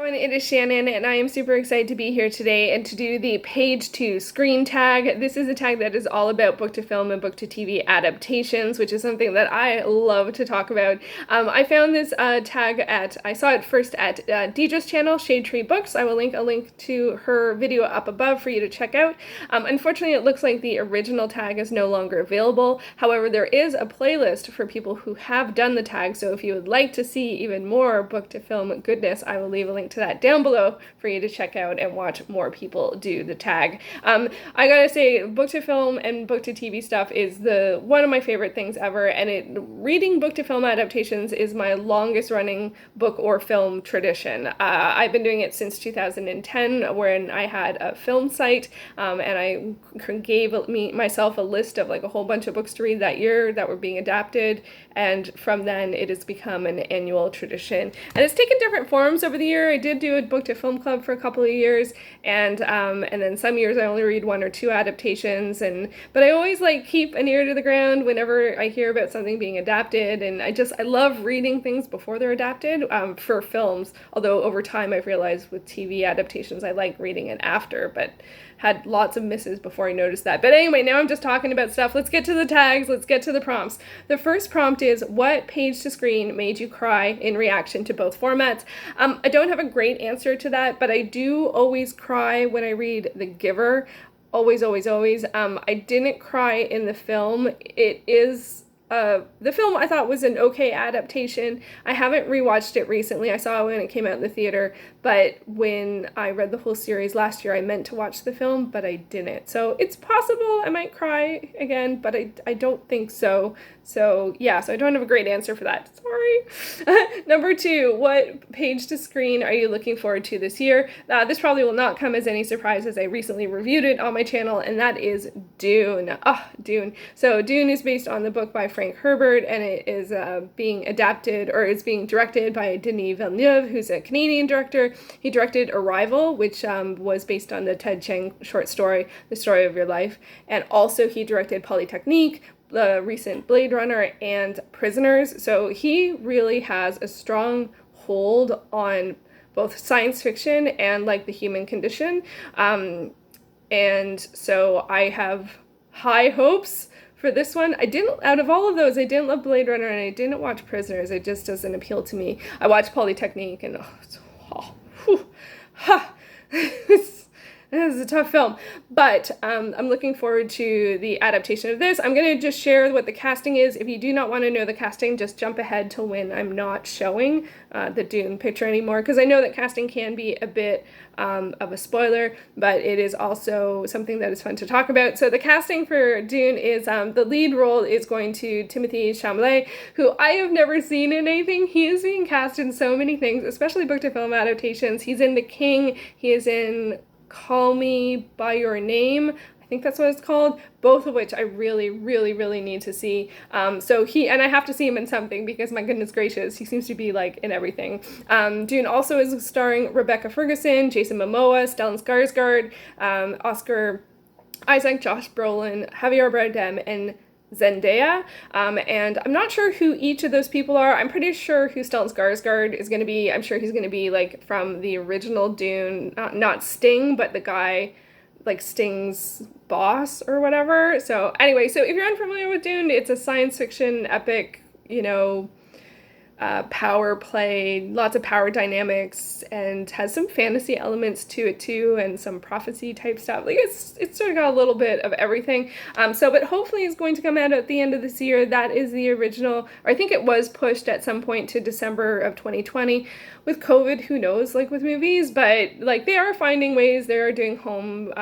Everyone, it is Shannon, and I am super excited to be here today and to do the page to screen tag. This is a tag that is all about book to film and book to TV adaptations, which is something that I love to talk about. I found this tag I saw it first at Deidre's channel, Shade Tree Books. I will link a link to her video up above for you to check out. Unfortunately, it looks like the original tag is no longer available. However, there is a playlist for people who have done the tag, so if you would like to see even more book to film goodness, I will leave a link to that down below for you to check out and watch more people do the tag. I gotta say, book to film and book to TV stuff is one of my favorite things ever, and reading book to film adaptations is my longest running book or film tradition. I've been doing it since 2010 when I had a film site, and I gave myself a list of like a whole bunch of books to read that year that were being adapted, and from then it has become an annual tradition. And it's taken different forms over the year. I did do a book to film club for a couple of years, and then some years I only read one or two adaptations, but I always like keep an ear to the ground whenever I hear about something being adapted, and I love reading things before they're adapted for films, although over time I've realized with TV adaptations I like reading it after, but had lots of misses before I noticed that. But anyway, now I'm just talking about stuff. Let's get to the tags. Let's get to the prompts. The first prompt is, what page to screen made you cry in reaction to both formats? I don't have a great answer to that, but I do always cry when I read The Giver. Always, always, always. I didn't cry in the film. The film I thought was an okay adaptation. I haven't rewatched it recently. I saw it when it came out in the theater, but when I read the whole series last year, I meant to watch the film, but I didn't. So it's possible I might cry again, but I don't think so. So yeah, so I don't have a great answer for that. Sorry. Number two, what page to screen are you looking forward to this year? This probably will not come as any surprise as I recently reviewed it on my channel, and that is Dune. Dune. So Dune is based on the book by Frank Herbert, and it is being adapted, or it's being directed by Denis Villeneuve, who's a Canadian director. He directed Arrival, which was based on the Ted Chiang short story, The Story of Your Life, and also he directed Polytechnique, the recent Blade Runner, and Prisoners. So he really has a strong hold on both science fiction and like the human condition. And so I have high hopes for this one. Out of all of those, I didn't love Blade Runner and I didn't watch Prisoners. It just doesn't appeal to me. I watched Polytechnique and this is a tough film, but I'm looking forward to the adaptation of this. I'm going to just share what the casting is. If you do not want to know the casting, just jump ahead to when I'm not showing the Dune picture anymore, because I know that casting can be a bit of a spoiler, but it is also something that is fun to talk about. So the casting for Dune is, the lead role is going to Timothée Chalamet, who I have never seen in anything. He is being cast in so many things, especially book to film adaptations. He's in The King. He is in Call Me By Your Name, I think that's what it's called, both of which I really, really, really need to see. And I have to see him in something because my goodness gracious, he seems to be like in everything. Dune also is starring Rebecca Ferguson, Jason Momoa, Stellan Skarsgård, Oscar Isaac, Josh Brolin, Javier Bardem, and Zendaya, and I'm not sure who each of those people are. I'm pretty sure who Stellan Skarsgård is going to be. I'm sure he's going to be like from the original Dune, not Sting, but the guy like Sting's boss or whatever. So anyway, so if you're unfamiliar with Dune, it's a science fiction epic, power play, lots of power dynamics, and has some fantasy elements to it too, and some prophecy type stuff. Like it's sort of got a little bit of everything. But hopefully it's going to come out at the end of this year. That is the original, or I think it was pushed at some point to December of 2020. With COVID, who knows, like with movies, but like they are finding ways. They are doing home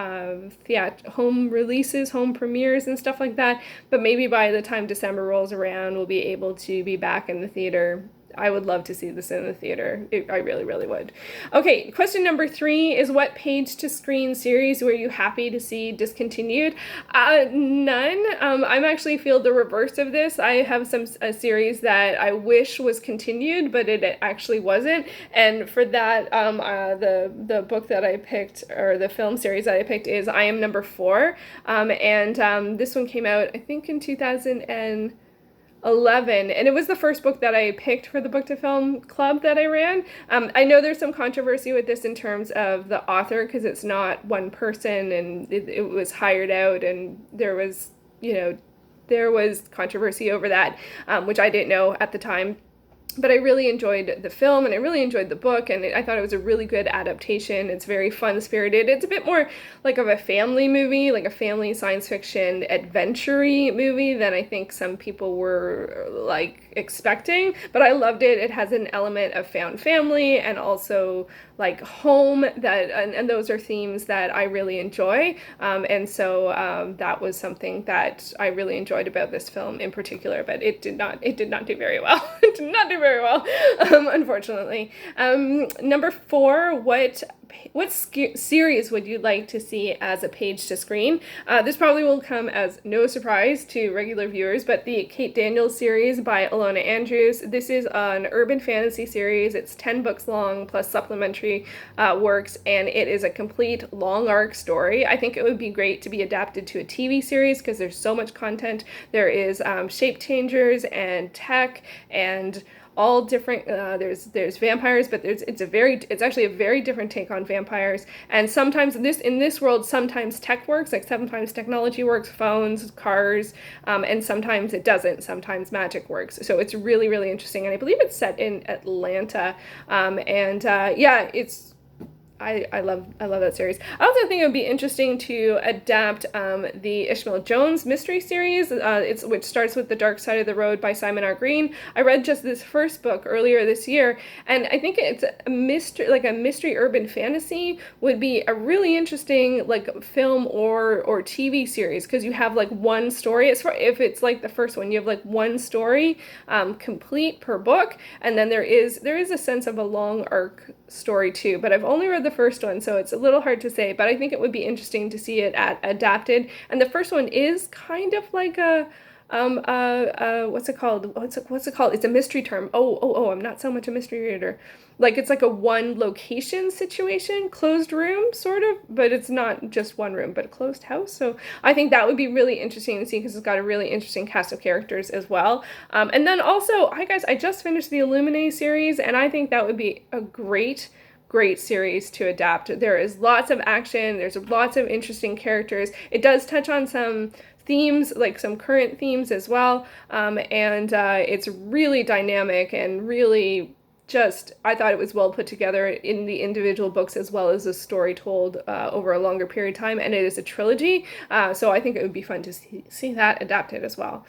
releases, home premieres and stuff like that. But maybe by the time December rolls around, we'll be able to be back in the theater. I would love to see this in the theater. I really, really would. Okay, question number 3 is, what page to screen series were you happy to see discontinued? None. I'm actually feel the reverse of this. I have a series that I wish was continued, but it actually wasn't. And for that, the book that I picked, or the film series that I picked, is I Am Number 4. This one came out, I think, in 2000 and 11, and it was the first book that I picked for the book to film club that I ran. I know there's some controversy with this in terms of the author, because it's not one person, and it was hired out, and there was, there was controversy over that, which I didn't know at the time. But I really enjoyed the film, and I really enjoyed the book, and I thought it was a really good adaptation. It's very fun-spirited. It's a bit more like of a family movie, like a family science fiction adventure-y movie than I think some people were like expecting. But I loved it. It has an element of found family and also like home, and those are themes that I really enjoy. And so that was something that I really enjoyed about this film in particular. But it did not do very well. It did not do very well, unfortunately. Number 4, what series would you like to see as a page to screen? This probably will come as no surprise to regular viewers, but the Kate Daniels series by Ilona Andrews. This is an urban fantasy series. It's 10 books long plus supplementary works, and it is a complete long arc story. I think it would be great to be adapted to a TV series because there's so much content. There is shape changers and tech and all different, there's vampires, but it's actually a very different take on vampires. And sometimes in this world, sometimes tech works, like sometimes technology works, phones, cars, and sometimes it doesn't. Sometimes magic works. So it's really, really interesting. And I believe it's set in Atlanta. Yeah, I love that series. I also think it would be interesting to adapt the Ishmael Jones mystery series, which starts with The Dark Side of the Road by Simon R. Green. I read just this first book earlier this year, and I think it's a mystery urban fantasy would be a really interesting like film or TV series, because you have like one story. If it's like the first one, you have like one story complete per book, and then there is a sense of a long arc story too, but I've only read the first one, so it's a little hard to say, but I think it would be interesting to see it adapted. And the first one is kind of like a what's it called? It's a mystery term. I'm not so much a mystery reader. Like it's like a one location situation, closed room sort of, but it's not just one room, but a closed house. So I think that would be really interesting to see, because it's got a really interesting cast of characters as well. And then also, hi guys, I just finished the Illuminae series, and I think that would be a great series to adapt. There is lots of action. There's lots of interesting characters. It does touch on some themes, like some current themes as well. And it's really dynamic and really I thought it was well put together in the individual books as well as a story told over a longer period of time, and it is a trilogy, so I think it would be fun to see that adapted as well.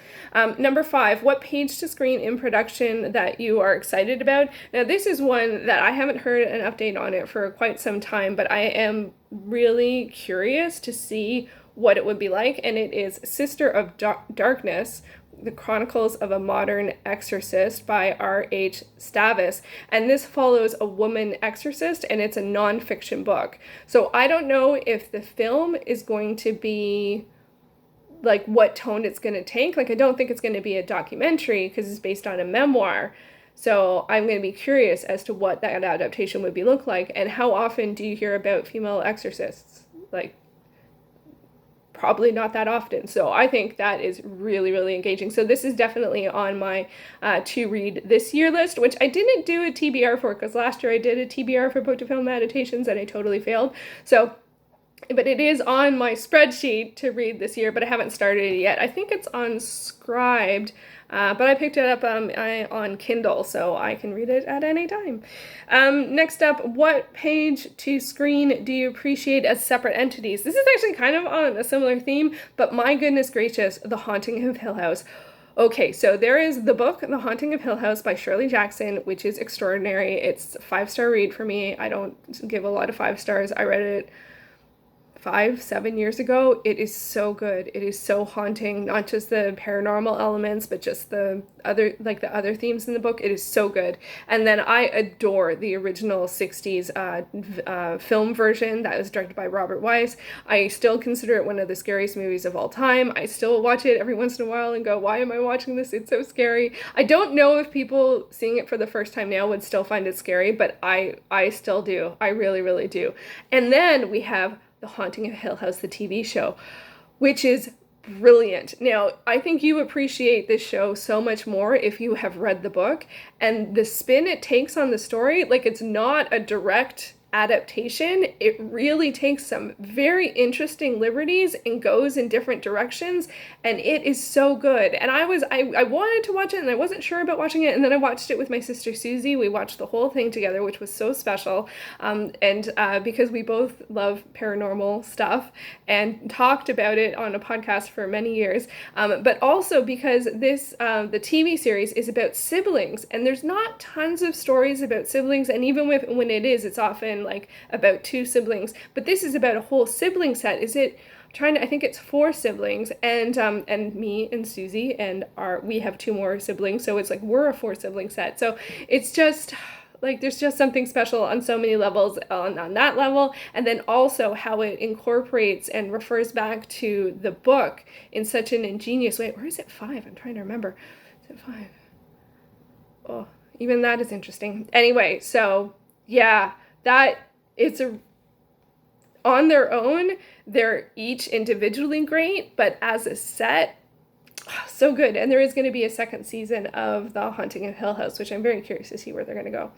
Number 5, what page to screen in production that you are excited about? Now this is one that I haven't heard an update on it for quite some time, but I am really curious to see what it would be like, and it is Sister of Darkness, The Chronicles of a Modern Exorcist by R.H. Stavis. And this follows a woman exorcist, and it's a nonfiction book. So I don't know if the film is going to be like what tone it's going to take. Like I don't think it's going to be a documentary because it's based on a memoir. So I'm going to be curious as to what that adaptation would look like, and how often do you hear about female exorcists? Like probably not that often. So I think that is really, really engaging. So this is definitely on my to read this year list, which I didn't do a TBR for, because last year I did a TBR for book to film adaptations and I totally failed. So, but it is on my spreadsheet to read this year, but I haven't started it yet. I think it's on Scribed, but I picked it up on Kindle, so I can read it at any time. Next up, what page to screen do you appreciate as separate entities? This is actually kind of on a similar theme, but my goodness gracious, The Haunting of Hill House. Okay, so there is the book, The Haunting of Hill House by Shirley Jackson, which is extraordinary. It's a 5-star read for me. I don't give a lot of 5 stars. I read it 5-7 years ago. It is so good. It is so haunting, not just the paranormal elements, but just the other themes in the book. It is so good. And then I adore the original 60s film version that was directed by Robert Wise. I still consider it one of the scariest movies of all time. I still watch it every once in a while and go, why am I watching this? It's so scary. I don't know if people seeing it for the first time now would still find it scary, but I still do. I really, really do. And then we have The Haunting of Hill House, the TV show, which is brilliant. Now, I think you appreciate this show so much more if you have read the book, and the spin it takes on the story, like it's not a direct adaptation. It really takes some very interesting liberties and goes in different directions, and it is so good. And I wanted to watch it and I wasn't sure about watching it, and then I watched it with my sister Susie. We watched the whole thing together, which was so special. And because we both love paranormal stuff and talked about it on a podcast for many years, but also because the TV series is about siblings, and there's not tons of stories about siblings, and even when it is, it's often like about two siblings, but this is about a whole sibling set. I think it's 4 siblings, and me and Susie, and we have 2 more siblings, so it's like we're a 4 sibling set. So it's just like there's just something special on so many levels on that level, and then also how it incorporates and refers back to the book in such an ingenious way. Or is it 5? I'm trying to remember. Is it 5? Oh, even that is interesting. Anyway, so yeah, on their own, they're each individually great, but as a set, so good. And there is going to be a second season of The Haunting of Hill House, which I'm very curious to see where they're going to go.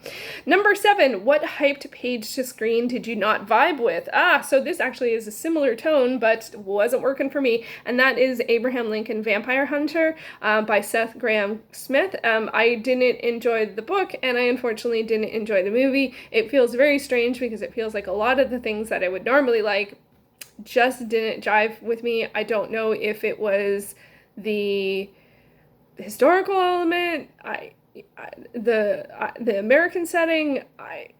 Number 7, what hyped page to screen did you not vibe with? So this actually is a similar tone, but wasn't working for me. And that is Abraham Lincoln Vampire Hunter by Seth Grahame-Smith. I didn't enjoy the book, and I unfortunately didn't enjoy the movie. It feels very strange because it feels like a lot of the things that I would normally like just didn't jive with me. I don't know if it was the historical element, the American setting, I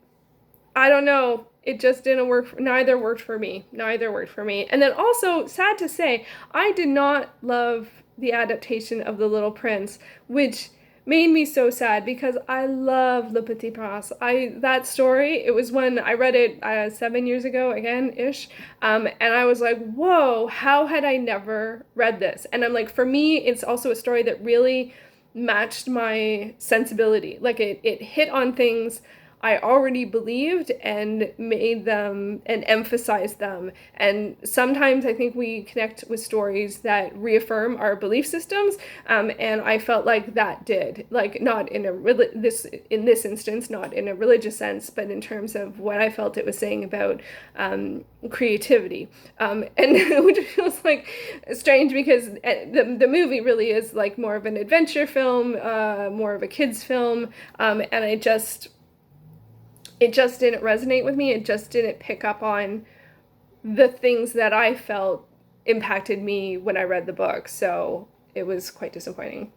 don't know. It just didn't work. Neither worked for me. And then also, sad to say, I did not love the adaptation of The Little Prince, which made me so sad because I love Le Petit Prince. That story, it was when I read it 7 years ago, again-ish, and I was like, whoa, how had I never read this? And I'm like, for me, it's also a story that really matched my sensibility. Like, it hit on things I already believed and made them and emphasized them. And sometimes I think we connect with stories that reaffirm our belief systems, and I felt like that did, like not in this instance, not in a religious sense, but in terms of what I felt it was saying about creativity, and which feels like strange because the movie really is like more of an adventure film, more of a kids film, and it just didn't resonate with me. It just didn't pick up on the things that I felt impacted me when I read the book. So it was quite disappointing.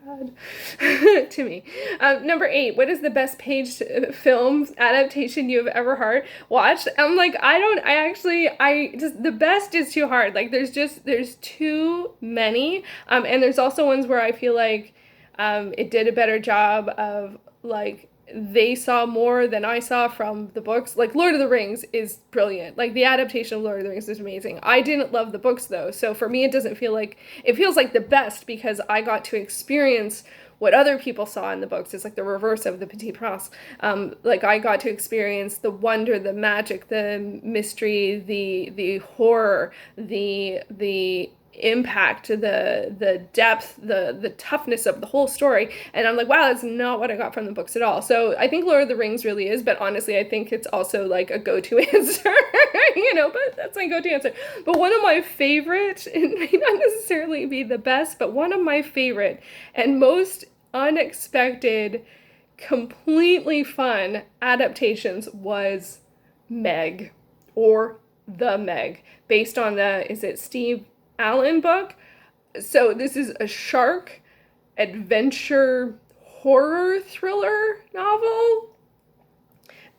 Sad to me. Number 8, what is the best page film adaptation you have ever watched? I'm like, the best is too hard. Like there's too many. And there's also ones where I feel like it did a better job of like, they saw more than I saw from the books. Like Lord of the Rings is brilliant. Like the adaptation of Lord of the Rings is amazing. I didn't love the books though. So for me, it feels like the best because I got to experience what other people saw in the books. It's like the reverse of the Petit Prince. Like I got to experience the wonder, the magic, the mystery, the horror, the impact, the depth, the toughness of the whole story, and I'm like, wow, that's not what I got from the books at all. So I think Lord of the Rings really is, but honestly I think it's also like a go-to answer, but that's my go-to answer. But one of my favorite, it may not necessarily be the best, but one of my favorite and most unexpected, completely fun adaptations was Meg, or The Meg, based on is it Steve Allen book. So this is a shark adventure horror thriller novel.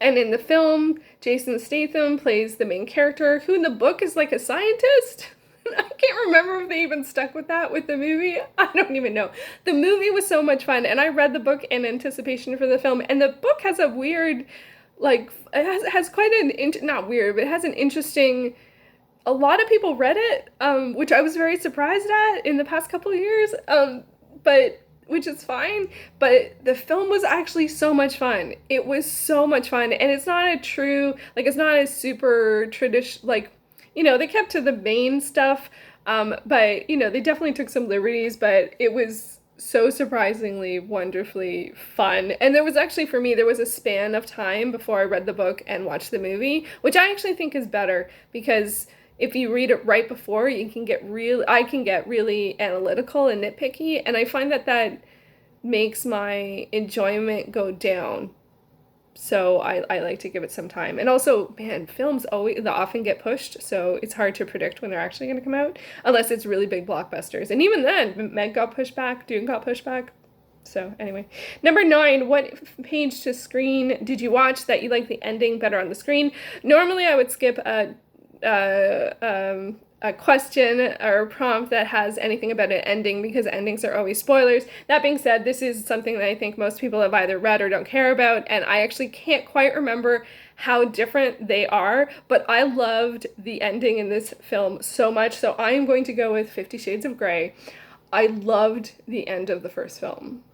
And in the film, Jason Statham plays the main character, who in the book is like a scientist. I can't remember if they even stuck with that with the movie. I don't even know. The movie was so much fun, and I read the book in anticipation for the film, and the book has a weird, like, it has quite not weird, but it has an interesting, a lot of people read it, which I was very surprised at in the past couple of years, but which is fine. But the film was actually so much fun. It was so much fun, and it's not it's not a super traditional, like, they kept to the main stuff But, they definitely took some liberties, but it was so surprisingly wonderfully fun. And there was actually, for me, there was a span of time before I read the book and watched the movie, which I actually think is better, because if you read it right before, I can get really analytical and nitpicky, and I find that makes my enjoyment go down. So I like to give it some time. And also, man, films often get pushed, so it's hard to predict when they're actually going to come out, unless it's really big blockbusters. And even then, Meg got pushed back, Dune got pushed back. So anyway, number 9, what page to screen did you watch that you like the ending better on the screen? Normally I would skip a question or a prompt that has anything about an ending, because endings are always spoilers. That being said, this is something that I think most people have either read or don't care about, and I actually can't quite remember how different they are, but I loved the ending in this film so much, so I am going to go with 50 Shades of Grey. I loved the end of the first film.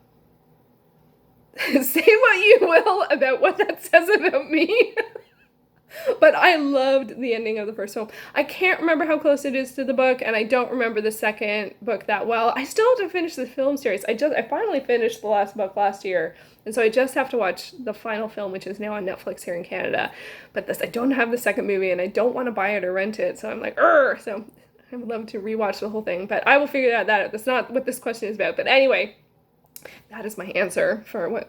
Say what you will about what that says about me. But I loved the ending of the first film. I can't remember how close it is to the book, and I don't remember the second book that well. I still have to finish the film series. I finally finished the last book last year, and so I just have to watch the final film, which is now on Netflix here in Canada. But I don't have the second movie, and I don't want to buy it or rent it, so I'm like, Urgh! So I would love to rewatch the whole thing, but I will figure that out. That's not what this question is about. But anyway, that is my answer for what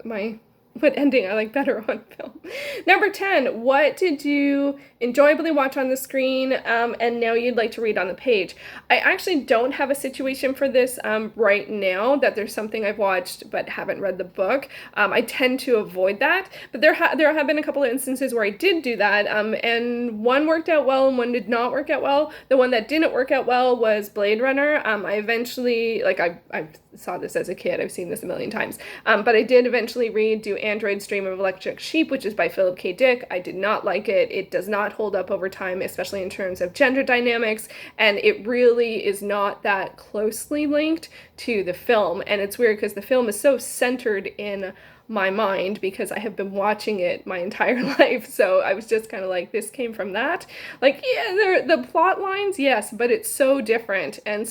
ending I like better on film. Number 10, what did you enjoyably watch on the screen and now you'd like to read on the page? I actually don't have a situation for this right now, that there's something I've watched but haven't read the book. I tend to avoid that, but there have been a couple of instances where I did do that, and one worked out well and one did not work out well. The one that didn't work out well was Blade Runner. I eventually, I saw this as a kid, I've seen this a million times, but I did eventually Do Android's Dream of Electric Sheep, which is by Philip K. Dick. I did not like it. It does not hold up over time, especially in terms of gender dynamics, and it really is not that closely linked to the film. And it's weird because the film is so centered in my mind because I have been watching it my entire life, so I was just kind of like, this came from that. Like, yeah, the plot lines, yes, but it's so different, and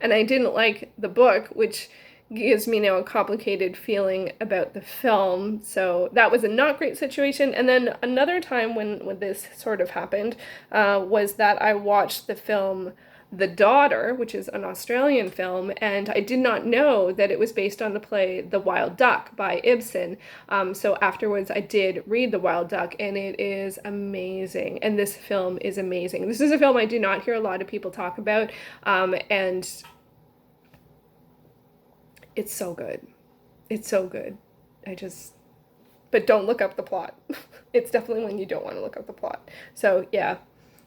I didn't like the book, which gives me now a complicated feeling about the film. So that was a not great situation. And then another time when this sort of happened was that I watched the film The Daughter, which is an Australian film, and I did not know that it was based on the play The Wild Duck by Ibsen. So afterwards I did read The Wild Duck, and it is amazing. And this film is amazing. This is a film I do not hear a lot of people talk about, and it's so good. It's so good. But don't look up the plot. It's definitely when you don't want to look up the plot. So yeah,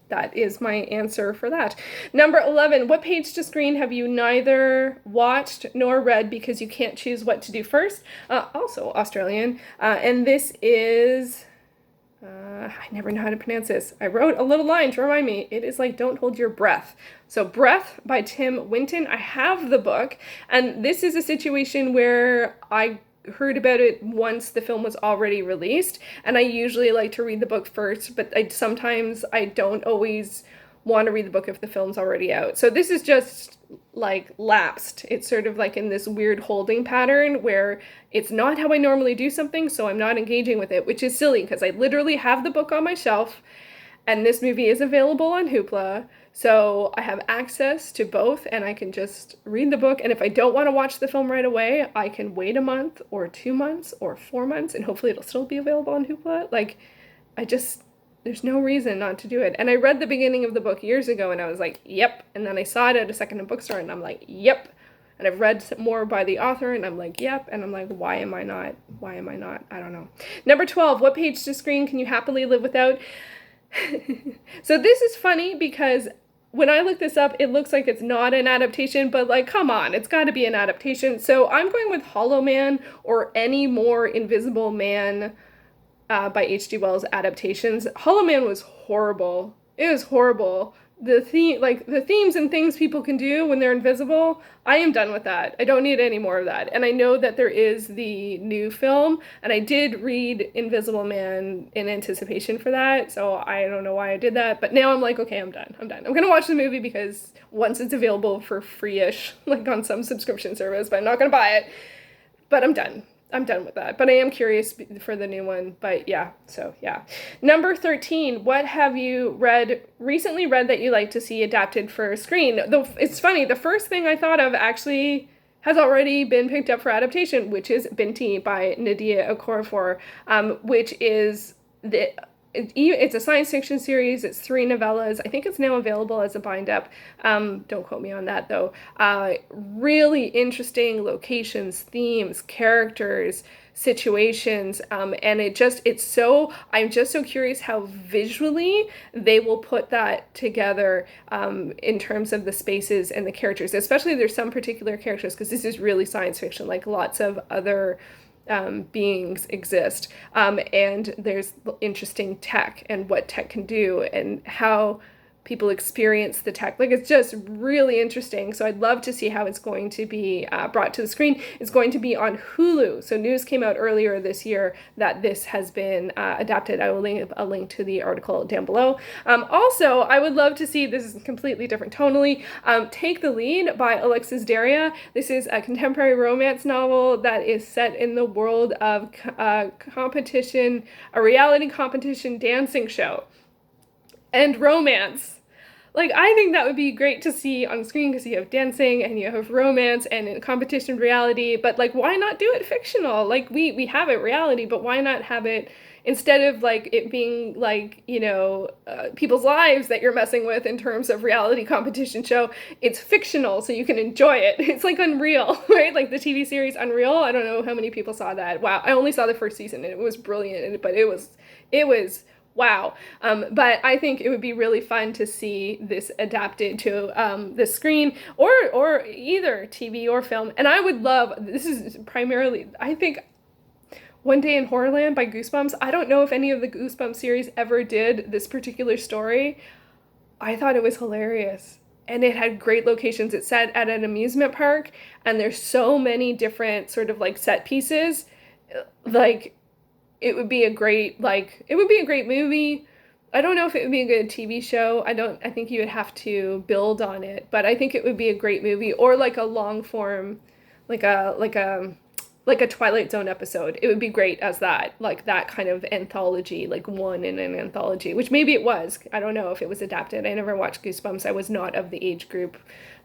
that is my answer for that. Number 11, what page to screen have you neither watched nor read because you can't choose what to do first? Also Australian. And this is... I never know how to pronounce this. I wrote a little line to remind me. It is like Don't Hold Your Breath. So Breath by Tim Winton. I have the book, and this is a situation where I heard about it once the film was already released, and I usually like to read the book first, but sometimes I don't always want to read the book if the film's already out. So this is just like lapsed. It's sort of like in this weird holding pattern where it's not how I normally do something, so I'm not engaging with it, which is silly because I literally have the book on my shelf, and this movie is available on Hoopla, so I have access to both, and I can just read the book, and if I don't want to watch the film right away, I can wait a month or 2 months or 4 months, and hopefully it'll still be available on Hoopla. Like, there's no reason not to do it. And I read the beginning of the book years ago, and I was like, yep. And then I saw it at a secondhand bookstore, and I'm like, yep. And I've read more by the author, and I'm like, yep. And I'm like, why am I not? Why am I not? I don't know. Number 12, what page to screen can you happily live without? So this is funny because when I look this up, it looks like it's not an adaptation, but like, come on, it's got to be an adaptation. So I'm going with Hollow Man or any more Invisible Man by H.G. Wells adaptations. Hollow Man was horrible. It was horrible. the themes and things people can do when they're invisible, I am done with that. I don't need any more of that. And I know that there is the new film, and I did read Invisible Man in anticipation for that, so I don't know why I did that, but now I'm like, okay, I'm done. I'm gonna watch the movie because once it's available for free-ish, like on some subscription service, but I'm not gonna buy it. But I'm done. I'm done with that. But I am curious for the new one. But yeah, so yeah. Number 13, what have you recently read that you like to see adapted for screen? It's funny, the first thing I thought of actually has already been picked up for adaptation, which is Binti by Nadia Okorafor, which is it's a science fiction series. It's 3 novellas. I think it's now available as a bind up. Don't quote me on that though. Really interesting locations, themes, characters, situations, and I'm just so curious how visually they will put that together in terms of the spaces and the characters. Especially there's some particular characters, because this is really science fiction, like lots of other beings exist, and there's interesting tech and what tech can do and how people experience the tech. Like, it's just really interesting. So I'd love to see how it's going to be brought to the screen. It's going to be on Hulu. So news came out earlier this year that this has been adapted. I will link a link to the article down below. Also, I would love to see, this is completely different tonally, Take the Lead by Alexis Daria. This is a contemporary romance novel that is set in the world of competition, a reality competition dancing show. And romance. Like, I think that would be great to see on screen, because you have dancing and you have romance and in competition reality, but like, why not do it fictional? Like, we have it reality, but why not have it, instead of like it being like, people's lives that you're messing with in terms of reality competition show, it's fictional so you can enjoy it. It's like Unreal, right? Like the TV series Unreal. I don't know how many people saw that. Wow. I only saw the first season and it was brilliant, but it was wow. But I think it would be really fun to see this adapted to the screen, or either TV or film. And I would love, this is primarily, I think, One Day in Horrorland by Goosebumps. I don't know if any of the Goosebumps series ever did this particular story. I thought it was hilarious. And it had great locations. It's set at an amusement park, and there's so many different sort of like set pieces. Like, it would be a great movie. I don't know if it would be a good TV show. I think you would have to build on it, but I think it would be a great movie, or like a long form, like a Twilight Zone episode. It would be great as that, like that kind of anthology, like one in an anthology, which maybe it was. I don't know if it was adapted. I never watched Goosebumps. I was not of the age group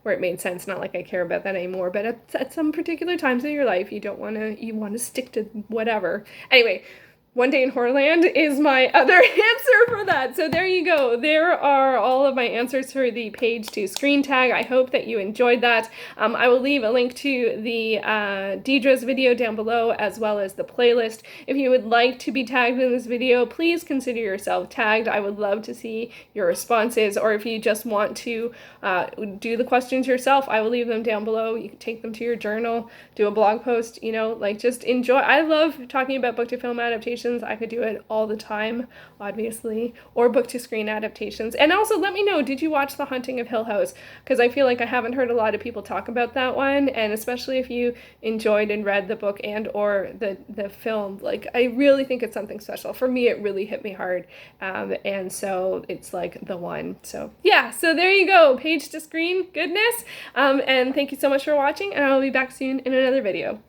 where it made sense. Not like I care about that anymore, but at some particular times in your life, you want to stick to whatever. Anyway, One Day in Horrorland is my other answer for that. So there you go. There are all of my answers for the page 2 screen tag. I hope that you enjoyed that. I will leave a link to the Deidre's video down below, as well as the playlist. If you would like to be tagged in this video, please consider yourself tagged. I would love to see your responses, or if you just want to do the questions yourself, I will leave them down below. You can take them to your journal, do a blog post, like, just enjoy. I love talking about book to film adaptations. I could do it all the time, obviously, or book to screen adaptations. And also, let me know, did you watch The Haunting of Hill House? Because I feel like I haven't heard a lot of people talk about that one, and especially if you enjoyed and read the book and or the film, like, I really think it's something special. For me, it really hit me hard, and so it's like the one. So yeah, so there you go, page to screen goodness, and thank you so much for watching, and I'll be back soon in another video.